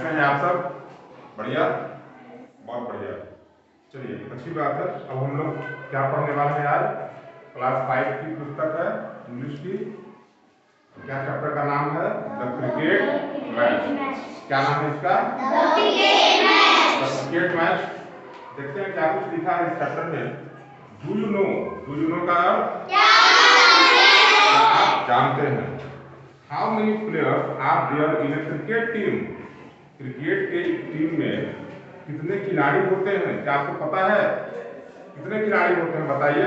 हैं आप सब? बढ़िया, बहुत बढ़िया। चलिए, अच्छी बात है। अब हम लोग क्या पढ़ने वाले हैं आज? क्लास 5 की पुस्तक है इंग्लिश की। क्या चैप्टर का नाम है? The cricket match. क्या नाम है इसका? The cricket match. देखते हैं क्या कुछ लिखा है इस चैप्टर में। डू यू नो का अर्थ क्या आप जानते हैं? How many players are there in a cricket team? Cricket के टीम में कितने खिलाड़ी होते हैं? क्या आपको पता है? कितने खिलाड़ी होते हैं बताइए?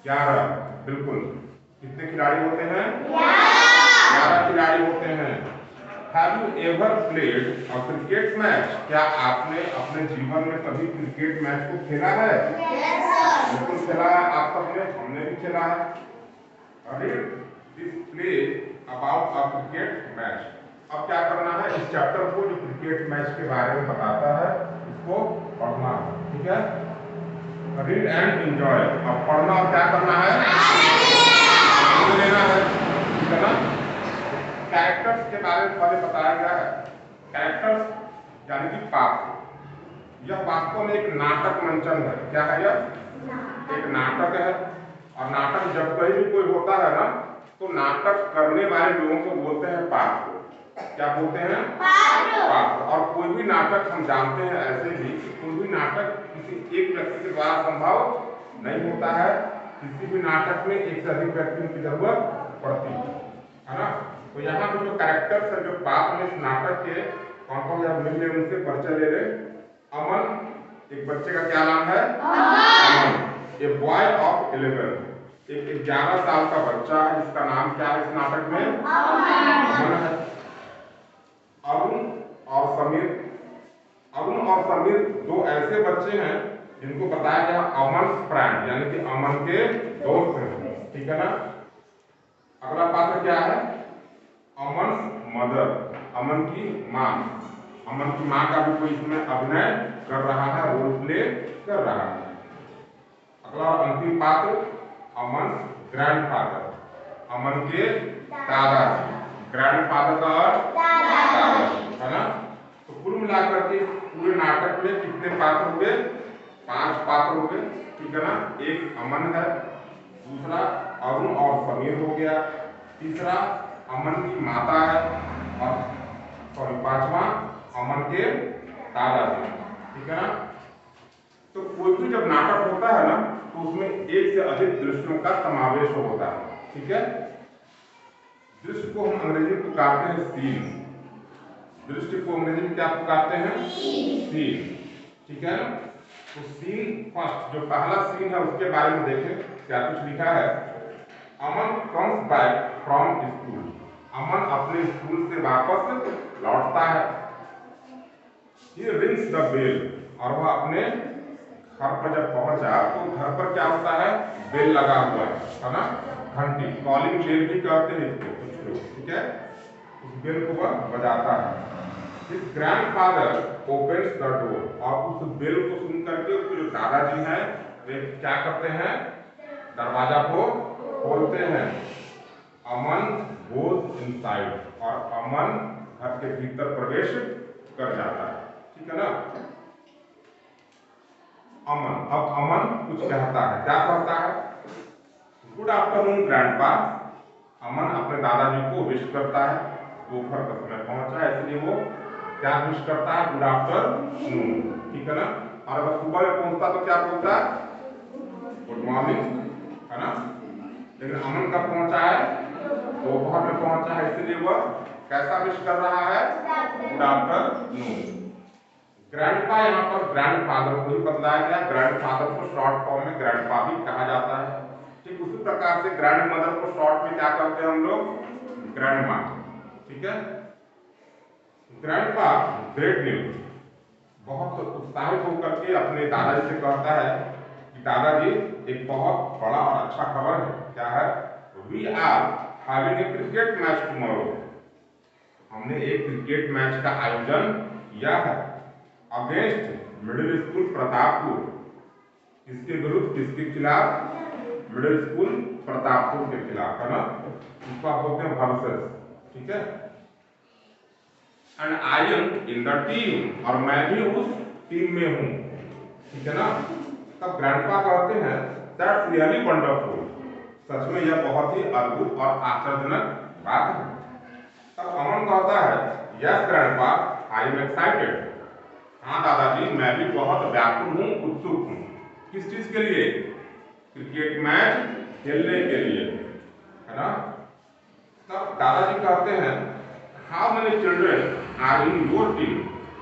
11। बिल्कुल। कितने खिलाड़ी होते हैं? 11 खिलाड़ी होते हैं। Have you ever played a cricket match? क्या आपने अपने जीवन में कभी क्रिकेट मैच को खेला है? बिल्कुल खेला है। आप सबने, हमने भी खेला है। Read this play about a cricket match. अब क्या करना है? इस चैप्टर को जो क्रिकेट मैच के बारे में बताता है इसको पढ़ना है। ठीक है? Read and enjoy. अब पढ़ना और क्या करना है? आनंद लेना है। ठीक है ना? कैरेक्टर्स के बारे में पहले बताया गया है। कैरेक्टर्स यानी कि पात्र। यह वास्तव में एक नाटक मंचन है। क्या है यह? एक नाटक है। और नाटक जब कहीं भी कोई होता है ना, तो नाटक करने वाले लोगों को बोलते हैं पात्र। क्या बोलते हैं? पात्र। और कोई भी नाटक हम जानते हैं ऐसे भी कि कोई भी नाटक किसी एक व्यक्ति के द्वारा संभव नहीं होता है। किसी भी नाटक में एक से अधिक व्यक्तियों की जरूरत पड़ती है ना? तो यहाँ पे जो कैरेक्टर्स है, जो पात्र इस नाटक के, कौन कौन जब मिल रहे उनसे परिचय ले रहे। अमन, एक बच्चे का क्या नाम है? अमन। ए बॉय ऑफ 11, एक 11 साल का बच्चा है जिसका नाम क्या है इस नाटक में? अमन है। अरुण और समीर। अरुण और समीर दो ऐसे बच्चे हैं जिनको बताया गया अमन फ्रेंड, यानी कि अमन के दोस्त हैं। ठीक है ना? अगला पात्र क्या है? अमन मदर, अमन की माँ। अमन की माँ का भी कोई इसमें अभिनय कर रहा है, रोल प्ले कर रहा है। अगला अंतिम पात्र अमन ग्रैंडफादर, अमन के दादाजी। ग्रैंडफादर का अर्थ दादाजी, है ना? तो कुल मिलाकर के पूरे नाटक में कितने पात्र हुए? 5 पात्र हो गए। ठीक है ना? एक अमन है, दूसरा अरुण और समीर हो गया, तीसरा अमन की माता है, और सॉरी 5वां अमन के दादाजी। ठीक है ना? तो कोई भी जब नाटक होता है ना, तो उसमें एक से अधिक दृश्यों का समावेश होता है। ठीक है? दृश्य को हम अंग्रेजी में पुकारते हैं सीन। दृश्य को अंग्रेजी में क्या पुकारते हैं? सीन। ठीक है? तो सीन फर्स्ट, जो पहला सीन है उसके बारे में देखें क्या कुछ लिखा है। अमन कम्स बैक फ्रॉम स्कूल। अमन अपने स्कूल से वापस लौटता है। He rings the bell, और वह अपने घर पर जब पहुंचा तो घर पर क्या होता है? बेल लगा हुआ है ना? घंटी, कॉलिंग बेल भी कहते हैं इसको कुछ लोग। ठीक है? उस बेल को वह बजाता है। His grandfather opens the door, और उस बेल को सुन करके उसके जो दादाजी हैं वे क्या करते हैं? दरवाजा को खोलते हैं। अमन goes inside, और अमन घर के भीतर प्रवेश कर जाता है। ठीक है ना? अमन, अब अमन कुछ कहता है। क्या कहता है? Good afternoon grandpa. अमन अपने दादाजी को विश करता है। दोपहर का समय पहुंचा है इसलिए वो क्या विश करता है? Good afternoon. ठीक है ना? और अगर सुबह में पहुंचता तो क्या बोलता है? गुड मॉर्निंग, है ना? लेकिन अमन कब पहुंचा है? दोपहर में पहुंचा है, इसलिए वह कैसा विश कर रहा है? Good afternoon. ग्रैंडपा यहाँ पर ग्रैंडफादर को ही बदलाया गया। ग्रैंडफादर को शॉर्ट फॉर्म में ग्रैंडपा भी कहा जाता है। ठीक उसी प्रकार से ग्रैंडमदर को शॉर्ट में क्या करते हैं हम लोग? ग्रैंडमा। ठीक है? ग्रैंडपा ग्रेट न्यूज, बहुत उत्साहित होकर के अपने दादाजी से कहता है कि दादाजी एक बहुत बड़ा और अच्छा खबर है। क्या है? We are having a cricket match tomorrow. हमने एक क्रिकेट मैच का आयोजन किया है अगेंस्ट मिडिल स्कूल प्रतापपुर। किसके विरुद्ध? किसके खिलाफ? मिडिल स्कूल प्रतापपुर के खिलाफ, है ना? इसको आप बोलते हैं वर्सेस। ठीक है? And I am in the team, और मैं भी उस टीम में हूँ, ठीक है ना। तब ग्रैंडपा कहते हैं दैट्स रियली वंडरफुल, सच में यह बहुत ही अद्भुत और आश्चर्यजनक बात है। तब अमन कहता है yes grandpa I am excited, हाँ दादाजी मैं भी बहुत व्याकुल हूँ, उत्सुक हूँ। किस चीज के लिए? क्रिकेट मैच खेलने के लिए, है ना। तब दादाजी कहते हैं how many children are in your team,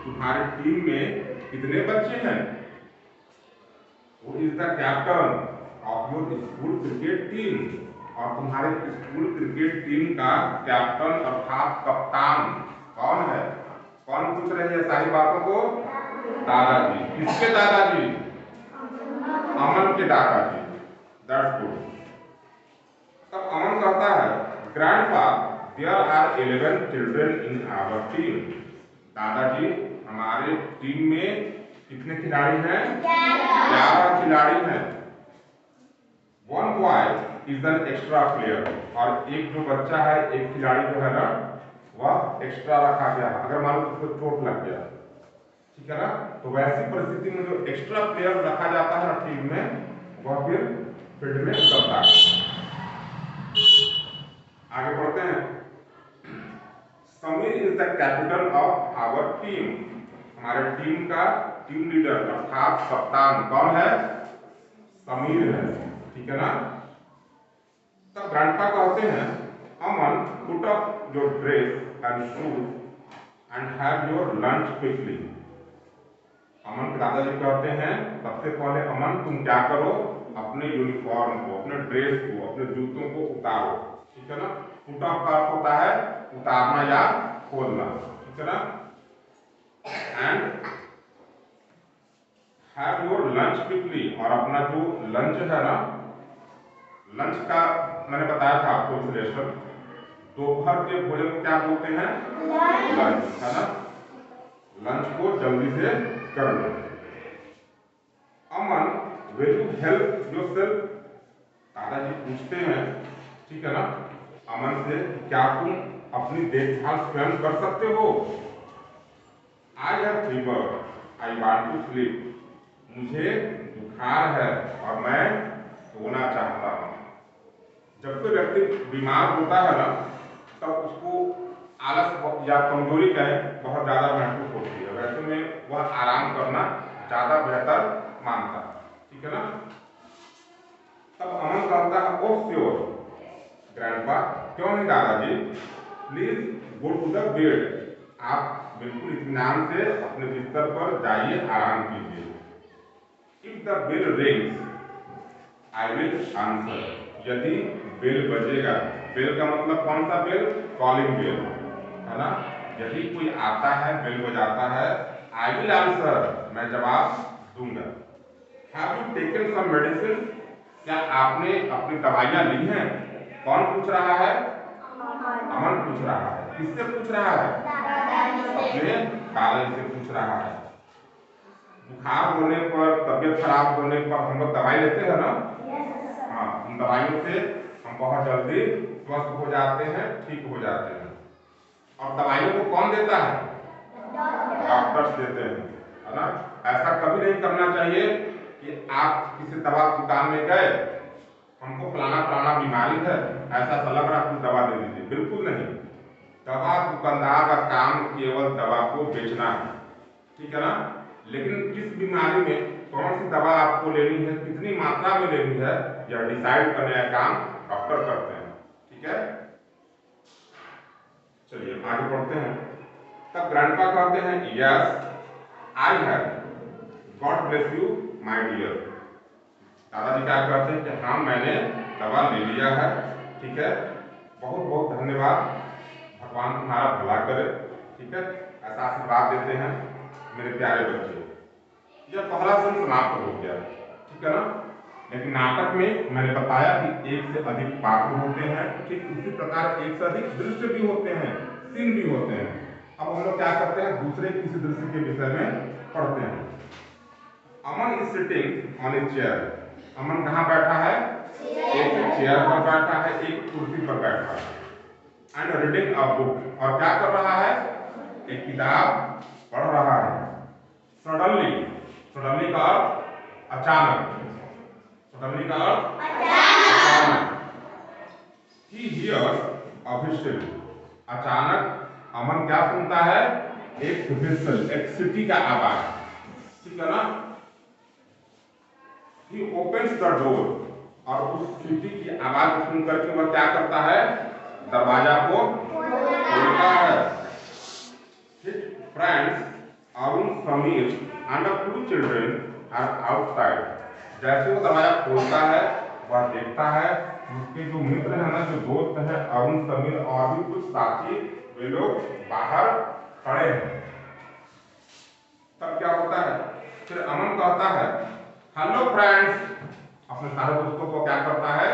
तुम्हारी टीम में कितने बच्चे हैं? Who is the captain of your school cricket team, और तुम्हारे स्कूल क्रिकेट टीम का कैप्टन अर्थात कप्तान कौन है? कौन पूछ रहे हैं सारी बातों को? दादाजी। किसके दादाजी? अमन के दादाजी। That's good. तब अमन कहता है grandpa there are 11 children in our team, दादाजी हमारे टीम में कितने खिलाड़ी हैं? 11 खिलाड़ी हैं। One boy is an extra player, और एक जो बच्चा है, एक खिलाड़ी जो है ना, वह एक्स्ट्रा रखा गया। अगर मान लो उसको चोट लग गया, ठीक है ना, तो वैसी परिस्थिति में जो एक्स्ट्रा प्लेयर रखा जाता है टीम में, वह फिर फील्ड में चलता है। आगे बढ़ते हैं। Sameer is the captain of our team, हमारे टीम का टीम लीडर अर्थात कप्तान कौन है? समीर है, ठीक है ना। तब ग्रैंडपा कहते हैं Aman put up your dress and shoes and have your lunch quickly, Aman के दादाजी कहते हैं सबसे पहले अमन तुम क्या करो, अपने यूनिफॉर्म को, अपने ड्रेस को, अपने जूतों को उतारो, ठीक है ना। पुट अप का अर्थ होता है उतारना या खोलना, ठीक है ना। And have your lunch quickly, और अपना जो लंच है ना, लंच का मैंने बताया था आपको विश्लेषण, दोपहर के भोजन को क्या बोलते हैं? लंच, है ना। लंच को जल्दी से कर लो। अमन विल यू हेल्प योरसेल्फ, दादाजी पूछते हैं, ठीक है ना, अमन से क्या तुम अपनी देखभाल स्वयं कर सकते हो? I have fever I want to sleep, मुझे बुखार है और मैं सोना चाहता हूँ। जब कोई व्यक्ति बीमार होता है ना, तब उसको आलस या कमजोरी कहें बहुत ज्यादा महसूस होती है, वैसे में वह आराम करना ज्यादा बेहतर मानता है, ठीक है ना। तब अमन कहता है ओ श्योर ग्रैंडपा, क्यों नहीं दादाजी, please go to the bed, आप बिल्कुल इत्मीनान से अपने बिस्तर पर जाइए, आराम कीजिए। If the bell rings I will answer, यदि बेल बजेगा, बेल का मतलब कौन सा बेल? कॉलिंग बेल, है ना। यदि कोई आता है, बेल बजाता है, आई विल आंसर, मैं जवाब दूंगा। Have you taken some medicine, क्या आपने अपनी दवाइयां ली हैं? कौन पूछ रहा है? अमन पूछ रहा है। किससे पूछ रहा है? अपने दादाजी से पूछ रहा है। बुखार होने पर, तबियत खराब होने पर हम लोग दवाई लेते हैं ना, हाँ, उन दवाइयों से हम बहुत जल्दी स्वस्थ हो जाते हैं, ठीक हो जाते हैं। और दवाइयों को कौन देता है? डॉक्टर्स देते हैं, है ना। ऐसा कभी नहीं करना चाहिए कि आप किसी दवा दुकान में गए, हमको फलाना बीमारी है, ऐसा लग रहा है, कुछ दवा दे दीजिए, बिल्कुल नहीं। दवा दुकानदार का काम केवल दवा को बेचना है, ठीक है ना। लेकिन किस बीमारी में कौन सी दवा आपको लेनी है, कितनी मात्रा में लेनी है, यह डिसाइड करने का काम डॉक्टर करते हैं, ठीक है। चलिए आगे बढ़ते हैं। तब ग्रैंडपा कहते हैं yes I have, God bless you my dear, दादाजी क्या कहते हैं कि हाँ मैंने दवा ले लिया है, ठीक है, बहुत बहुत धन्यवाद, भगवान तुम्हारा भला करे, ठीक है, ऐसा आशीर्वाद देते हैं मेरे प्यारे बच्चे। यह पहला सीन समाप्त हो गया, ठीक है ना। लेकिन नाटक में मैंने बताया कि एक से अधिक पात्र होते हैं, ठीक उसी प्रकार एक से अधिक दृश्य भी होते हैं, सीन भी होते हैं। अब हम लोग क्या करते हैं, दूसरे किसी दृश्य के विषय में पढ़ते हैं। Aman is sitting on a chair, Aman कहाँ बैठा है? एक चेयर पर बैठा है, एक कुर्सी पर बैठा है। एंड रीडिंग अ बुक, और क्या कर रहा है? एक किताब पढ़ रहा है। सडनली, सडनली का अर्थ अचानक, सडनली का अर्थ अचानक। ही हियर्स अ व्हिसल, अचानक अमन क्या सुनता है? एक व्हिसल, एक सीटी का आवाज, ठीक है ना। He opens the door, और उस सीटी की आवाज सुन करके वह क्या करता है? दरवाजा को खोलता है। His friends Arun, Sameer and a few children are outside. जैसे वो दरवाजा खोलता है वह देखता है उसके जो मित्र है ना, जो दोस्त है अरुण, समीर और भी कुछ साथी, वे लोग बाहर खड़े हैं। तब क्या होता है? फिर अमन कहता है हेलो फ्रेंड्स, अपने सारे दोस्तों को क्या करता है?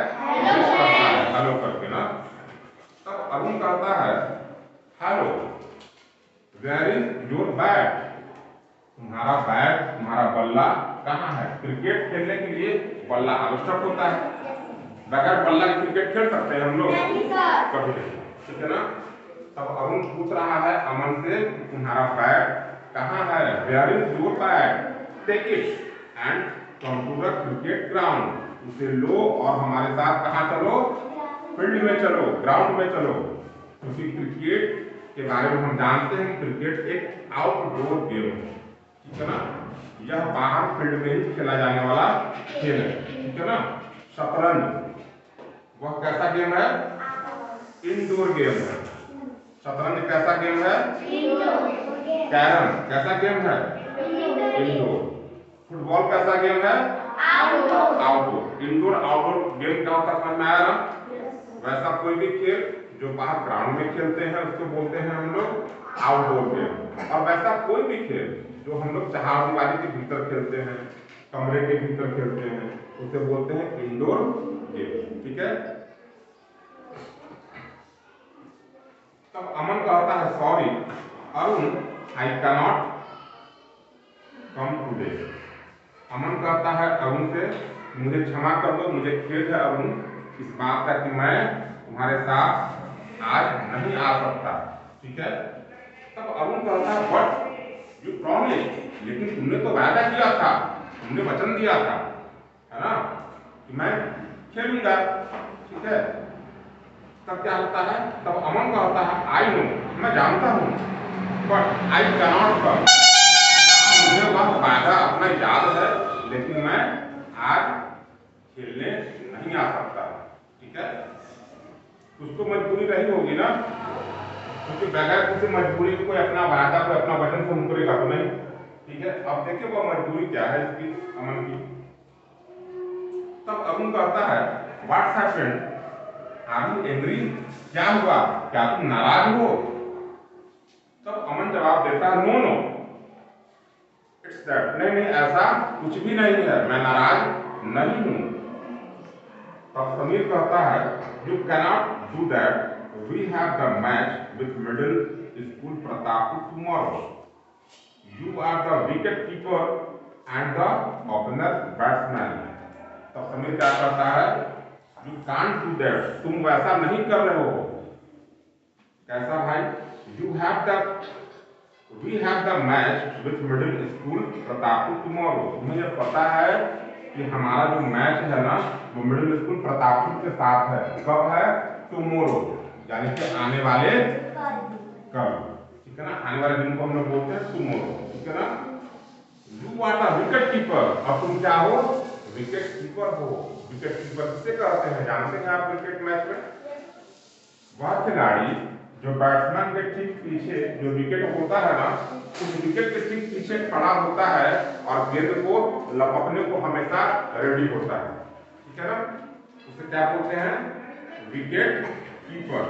हेलो करके ना। तब अरुण कहता है hello, where is your bat? तुम्हारा बैट, तुम्हारा बल्ला कहाँ है? क्रिकेट खेलने के लिए बल्ला आवश्यक होता है, बगैर बल्ला के क्रिकेट खेल सकते हैं हम लोग? कभी नहीं, ठीक है ना। तब अरुण पूछ रहा है अमन से तुम्हारा बैट कहाँ है? Where is your bat? Take it and come to the cricket ground. उसे लो और हमारे साथ कहाँ चलो? फील्ड में चलो, ग्राउंड में चलो। क्योंकि क्रिकेट के बारे में हम जानते हैं, क्रिकेट एक आउटडोर गेम है, ठीक है ना। यह बाहर फील्ड में ही खेला जाने वाला खेल है, ठीक है ना। शतरंज वह कैसा गेम है? इंडोर गेम है। शतरंज कैसा गेम है? कैरम कैसा गेम है? इंडोर। फुटबॉल कैसा गेम है? आउटडोर। इंडोर आउटडोर गेम क्या होता है समझ में आया ना? वैसा कोई भी खेल जो बाहर ग्राउंड में खेलते हैं उसको बोलते हैं हम लोग आउटडोर गेम, और वैसा कोई भी खेल जो हम लोग चहारदीवारी के भीतर खेलते हैं, कमरे के भीतर खेलते हैं, उसे बोलते हैं इंडोर गेम, ठीक है। तब अमन कहता है sorry Arun, I can not come today. Aman कहता है अरुण से मुझे क्षमा कर दो, मुझे खेद है अरुण इस बात का कि मैं तुम्हारे साथ आज नहीं आ सकता, ठीक है। तब अरुण कहता है बट यू प्रॉमिस, लेकिन तुमने तो वादा किया था, तुमने वचन दिया था, है ना, कि मैं खेलूंगा, ठीक है। तब क्या होता है? तब अमन कहता है आई नो, मैं जानता हूँ, बट आई कैन नॉट कम, मुझे वह वादा अपना याद है, लेकिन मैं आज खेलने नहीं आ सकता, ठीक है। कुछ तो मजबूरी रही होगी ना, क्योंकि बगैर किसी मजबूरी कोई अपना वादा, कोई अपना वचन से मुकरेगा तो नहीं, ठीक है। अब देखिए वह मजबूरी क्या है इसकी, अमन की। तब अरुण कहता है what's happened, are you angry? क्या हुआ, क्या तुम नाराज हो? तब अमन जवाब देता है नो नो इट्स दैट, नहीं नहीं ऐसा कुछ भी नहीं है, मैं नाराज नहीं हूं। तब समीर कहता है you cannot do that, we have the match with middle school Pratappur tomorrow, you are the wicket keeper and the opener batsman. तब समीर क्या कहता है यू कांट डू दैट, तुम वैसा नहीं कर रहे हो। कैसा भाई? You have the we have the match with middle school Pratappur tomorrow, तुम्हें यह पता है कि हमारा जो मैच है ना वो मिडिल स्कूल प्रतापपुर के साथ है। कब है? टुमारो, यानी कि आने वाले कल, ठीक है ना। आने वाले दिन को हम लोग बोलते हैं टुमारो, ठीक है ना। You are the wicket keeper, और तुम क्या हो? विकेट कीपर हो। विकेट कीपर किसे कहते हैं जानते हैं आप? क्रिकेट मैच में वह खिलाड़ी जो बैट्समैन के ठीक पीछे जो विकेट होता है ना, उस विकेट के ठीक पीछे खड़ा होता है और गेंद को लपकने को हमेशा रेडी होता है, ठीक है ना। उसे क्या बोलते हैं? Wicket keeper.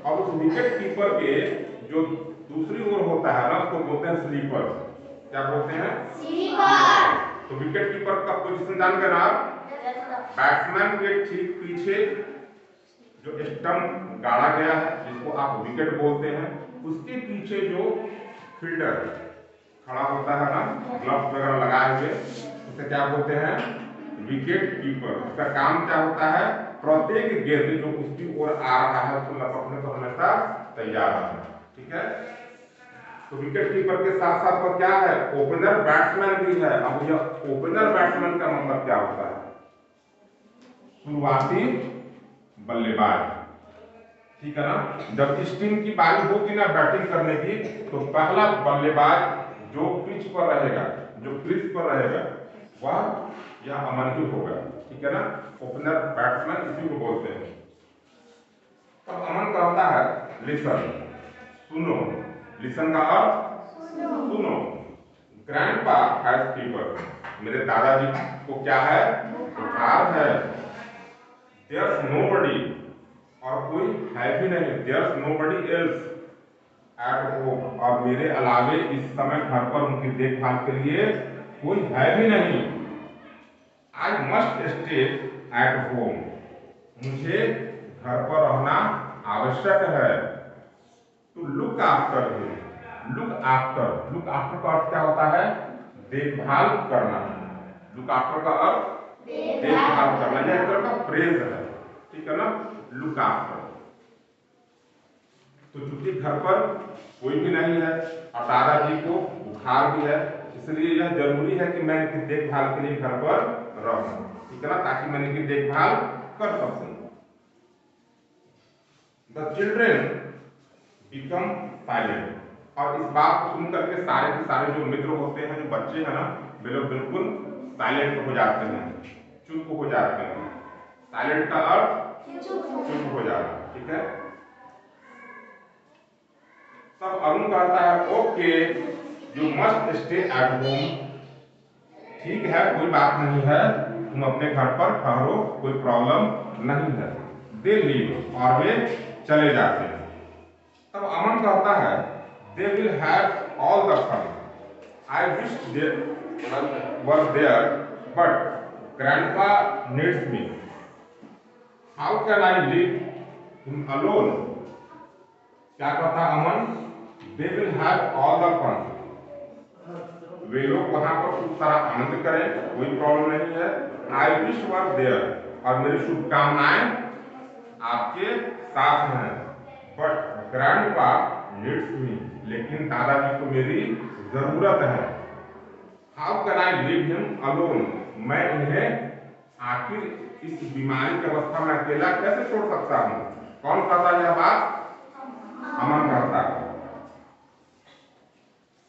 और उस विकेट कीपर के जो दूसरी ओर होता है ना उसको बोलते हैं स्लीपर। क्या बोलते हैं? स्लीपर। तो विकेट कीपर का पोजीशन जान गए ना आप? बैट्समैन के ठीक पीछे जो स्टंप गाड़ा गया है जिसको आप विकेट बोलते हैं, उसके पीछे जो फील्डर खड़ा होता है ना ग्लव्स वगैरह लगाए हुए, उसे क्या बोलते हैं? Wicket keeper. उसका काम क्या होता है? प्रत्येक गेंद जो उसकी ओर आ रहा है उसको लपकने को हमेशा तैयार रहना, ठीक है। तो विकेट कीपर के साथ साथ वो क्या है, ओपनर बैट्समैन भी है। अब यह ओपनर बैट्समैन का मतलब क्या होता है, शुरुआती बल्लेबाज, ठीक है ना। जब इस टीम की बारी होगी ना बैटिंग करने की, तो पहला बल्लेबाज जो पिच पर रहेगा, जो क्रीज पर रहेगा, वह यह अमन ही होगा, ठीक है ना। ओपनर बैट्समैन इसी को बोलते हैं। तब अमन कहता है लिसन, सुनो। लिसन का अर्थ सुनो। ग्रैंडपा हैज फीवर, मेरे दादाजी को क्या है, बुखार है। देयर्स नोबडी, और कोई है भी नहीं, there's nobody else at home, और मेरे अलावे इस समय घर पर उनकी देखभाल के लिए कोई है भी नहीं। I must stay at home, मुझे घर पर रहना आवश्यक है। To look after him, look after का अर्थ क्या होता है, देखभाल करना। लुक आफ्टर का अर्थ देखभाल करना, यह एक तरह का फ्रेज है, ठीक है ना, लुक आफ्टर। तो चूंकि घर पर कोई भी नहीं है और दादाजी को बुखार भी है, इसलिए यह जरूरी है कि मैं इनकी देखभाल के लिए घर पर रहूं, ठीक है ना, ताकि मैं इनकी देखभाल कर सकूं। द चिल्ड्रेन बिकम साइलेंट, और इस बात को सुन करके सारे के सारे जो मित्र होते हैं, जो बच्चे हैं ना, वे लोग बिल्कुल साइलेंट हो जाते हैं, चुप हो जाते हैं। साइलेंट का अर्थ चुप हो जाना, ठीक है। तब अरुण कहता है okay you must stay at home, ठीक है कोई बात नहीं है, तुम अपने घर पर ठहरो, कोई प्रॉब्लम नहीं है। दे लीव, और वे चले जाते हैं। तब अमन कहता है they will have all the fun, I wish they were there but grandpa needs me, how can I leave him alone। क्या कहता है अमन, they will have all the fun, वे लोग वहां पर खूब सारा आनंद करें, कोई प्रॉब्लम नहीं है। I wish were there, और मेरी शुभकामनाएं आपके साथ हैं। बट ग्रैंडपा नीड्स मी, लेकिन दादाजी को मेरी जरूरत है। How can I leave him alone, मैं इन्हें आखिर इस बीमारी की अवस्था में अकेला कैसे छोड़ सकता हूँ। कौन कहता है यह बात, अमन कहता है।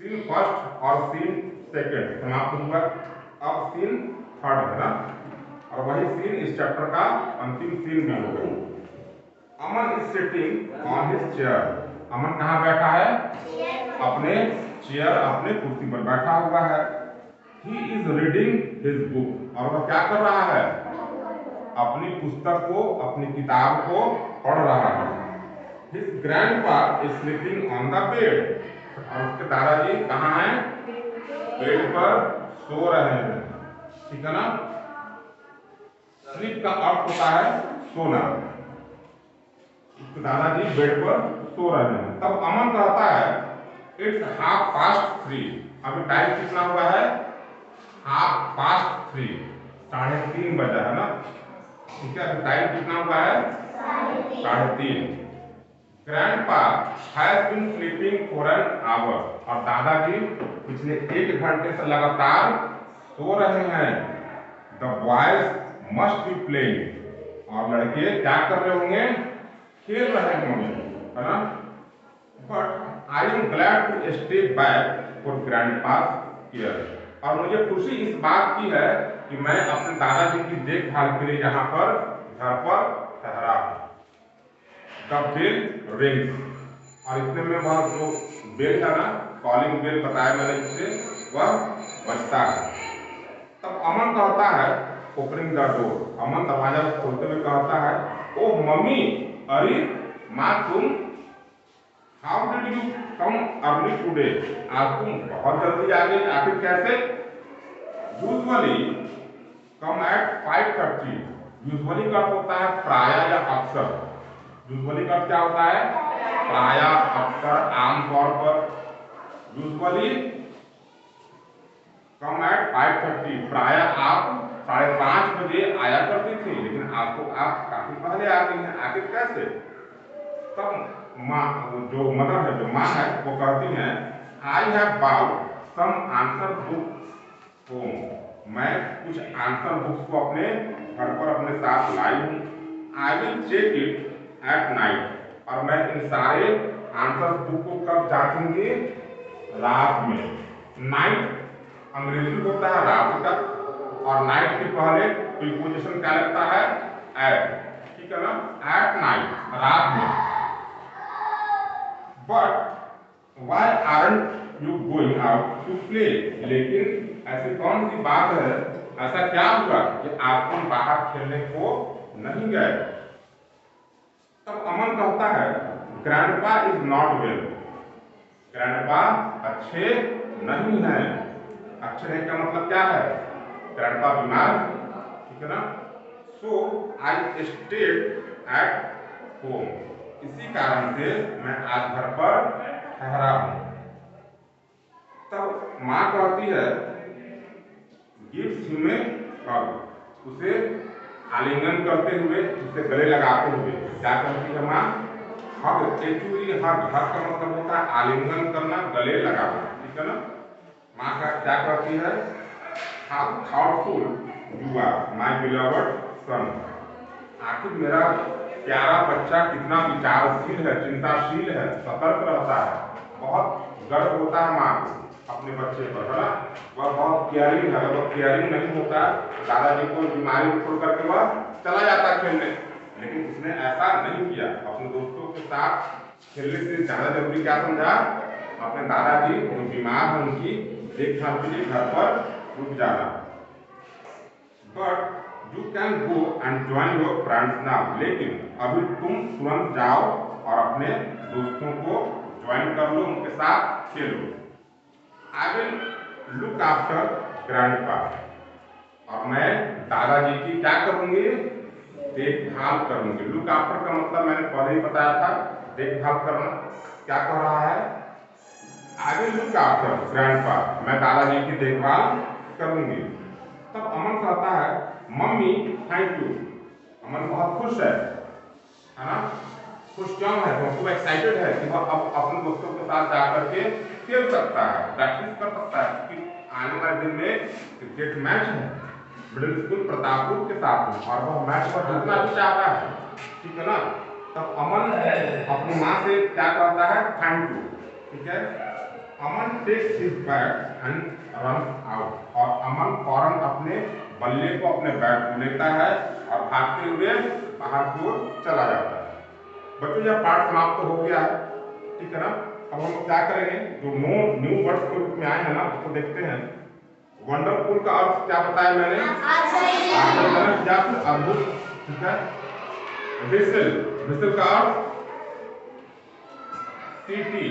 सीन फर्स्ट और सीन सेकेंड समाप्त हुआ, अब सीन थर्ड है ना, और वही सीन इस चैप्टर का अंतिम सीन भी होगा। Aman is sitting on his chair, Aman कहाँ बैठा है, अपने चेयर, अपने कुर्सी पर बैठा हुआ है। He is reading his book, और वह क्या कर रहा है, अपनी पुस्तक को, अपनी किताब को पढ़ रहा है। His grandpa is sleeping on the bed, और उसके दादाजी कहाँ हैं, बेड पर सो रहे हैं, ठीक है ना। स्लीप का अर्थ होता है सोना, दादाजी बेड पर सो रहे हैं। तब अमन कहता है इट्स 3:30, अभी टाइम कितना हुआ है, 3:30, 3:30 बजा है ना, ठीक है। अभी टाइम कितना हुआ है, 3:30। Grandpa has been sleeping for an hour, और दादाजी पिछले 1 घंटे से लगातार सो रहे हैं। The boys must be playing, और लड़के क्या कर रहे होंगे, खेल रहे होंगे, है ना। But I am glad to stay back for grandpa's care, और मुझे खुशी इस बात की है कि मैं अपने दादाजी की देखभाल के लिए यहाँ पर घर पर ठहरा हूँ। द बेल रिंग्स, और इतने में वह जो बेल है ना, कॉलिंग बेल बताया मैंने इससे, वह बजता है। तब अमन कहता है ओपनिंग द डोर, अमन दरवाजा खोलते हुए कहता है ओह मम्मी, अरे माँ तुम, how did you come early today, आज तुम बहुत जल्दी आ गई, आखिर कैसे। यूजुअली कम एट 5:30, यूजुअली का होता है प्रायः या अक्सर, यूजुअली का क्या होता है, प्रायः, अक्सर, आमतौर पर। यूजुअली कम एट 5:30, प्रायः आप 5:30 बजे आया करती थी, लेकिन आपको आप काफी पहले आ गई हैं, आखिर कैसे। तब माँ, जो मदर है, जो माँ है, वो कहती हैं I have bought some answer book home. मैं कुछ आंसर बुक्स को अपने घर पर अपने साथ लाई हूँ। I will check it at night. और मैं इन सारे आंसर बुक को कब जांचूंगी? रात में। नाइट अंग्रेजी होता है रात का, और नाइट के पहले प्रीपोजिशन क्या लगता है? एट। ठीक है ना? एट नाइट, रात में। But why aren't you going out to play? लेकिन ऐसी कौन सी बात है, ऐसा क्या हुआ कि आप तुम बाहर खेलने को नहीं गए? तब अमन कहता है grandpa is not well. Grandpa अच्छे नहीं है। अच्छे नहीं का मतलब क्या है? ग्रैंडपा बीमार। ठीक है ना? सो आई स्टेड एट होम। इसी कारण से मैं आज घर पर ठहरा हूं। तब माँ कहती है गिव्स हिम ए हग। उसे आलिंगन करते हुए, उसे गले लगाते हुए क्या कहती है माँ? हग। एक्चुअली हग, हग का मतलब होता है आलिंगन करना, गले लगाना। ठीक है ना? माँ का क्या कहती है? How thoughtful you are my beloved son. आखिर मेरा प्यारा बच्चा कितना विचारशील है, चिंताशील है, सतर्क रहता है। बहुत गर्व होता है माँ को अपने बच्चे पर, है ना? वह बहुत केयरिंग है। अगर वह केयरिंग नहीं होता, दादाजी को बीमारी में छोड़ करके वह चला जाता खेलने। लेकिन उसने ऐसा नहीं किया। अपने दोस्तों के साथ खेलने से ज्यादा जरूरी क्या समझा? अपने दादाजी जो बीमार हैं उनकी देखभाल के लिए घर पर रुक जाना। But you can go and join your friends now. लेकिन अभी तुम तुरंत जाओ और अपने दोस्तों को ज्वाइन कर लो, उनके साथ खेलो। I will look after grandpa. और मैं दादाजी की क्या करूंगी? देखभाल करूंगी। लुक आफ्टर का मतलब मैंने पहले ही बताया था, देखभाल करना। क्या कह रहा है? I will look after grandpa. मैं दादाजी की देखभाल करूंगी। तब अमन कहता है मम्मी थैंक यू। अमन बहुत खुश है ना? खुश क्यों है? वो एक्साइटेड है कि वह अब अपने दोस्तों के साथ जाकर के खेल सकता है, प्रैक्टिस कर सकता है, क्योंकि आने वाले दिन में क्रिकेट मैच है मिडिल स्कूल प्रतापपुर के साथ, और वह मैच पर जीतना भी चाहता है। ठीक है ना? तब अमन अपनी माँ से क्या कहता है? Thank you. ठीक है? Aman takes his bat and run out. और अमन फौरन अपने बल्ले को अपने बैट को लेता है और भागते हुए बाहर की ओर चला जाता है। बच्चों यह पाठ समाप्त हो गया है। ठीक है ना? अब हम क्या करेंगे? जो न्यू वर्ड्स के रूप में आए हैं ना, उसको देखते हैं। वंडरफुल का अर्थ क्या बताया मैंने? आश्चर्यजनक या फिर अद्भुत। ठीक है? विसल, विसल का अर्थ सीटी।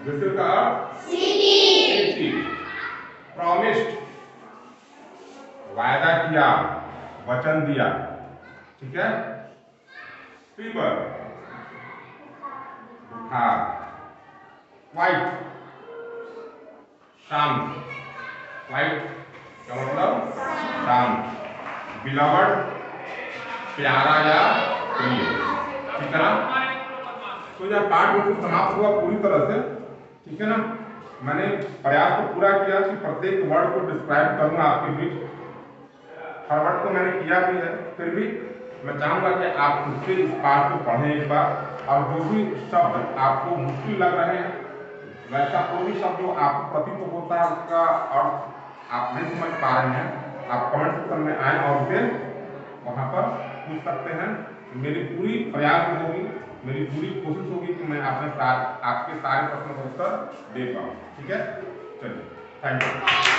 विसल का अर्थ सीटी। प्रॉमिस्ड, वायदा किया, वचन दिया। ठीक है? फीवर, बुखार। वाइट, शांत। वाइट का मतलब शांत। बिलवड, प्यारा या प्रिय। ठीक है ना? तो यह पाठ बिल्कुल समाप्त हुआ पूरी तरह से। ठीक है ना? मैंने प्रयास तो पूरा किया कि प्रत्येक वर्ड को डिस्क्राइब करूंगा आपके बीच। हर वर्ड को मैंने किया भी है, फिर भी मैं चाहूंगा कि आप खुद से इस पाठ को पढ़ें एक बार, और जो भी शब्द आपको मुश्किल लग रहे हैं, वैसा कोई भी शब्द जो आपको प्रतीत होता है उसका अर्थ आप नहीं समझ पा रहे हैं, आप कमेंट सेक्शन में आए और उसे वहाँ पर पूछ सकते हैं। मेरी पूरी प्रयास होगी, मेरी पूरी कोशिश होगी कि मैं आपके सारे प्रश्नों का उत्तर दे पाऊँ। ठीक है? चलिए, थैंक यू।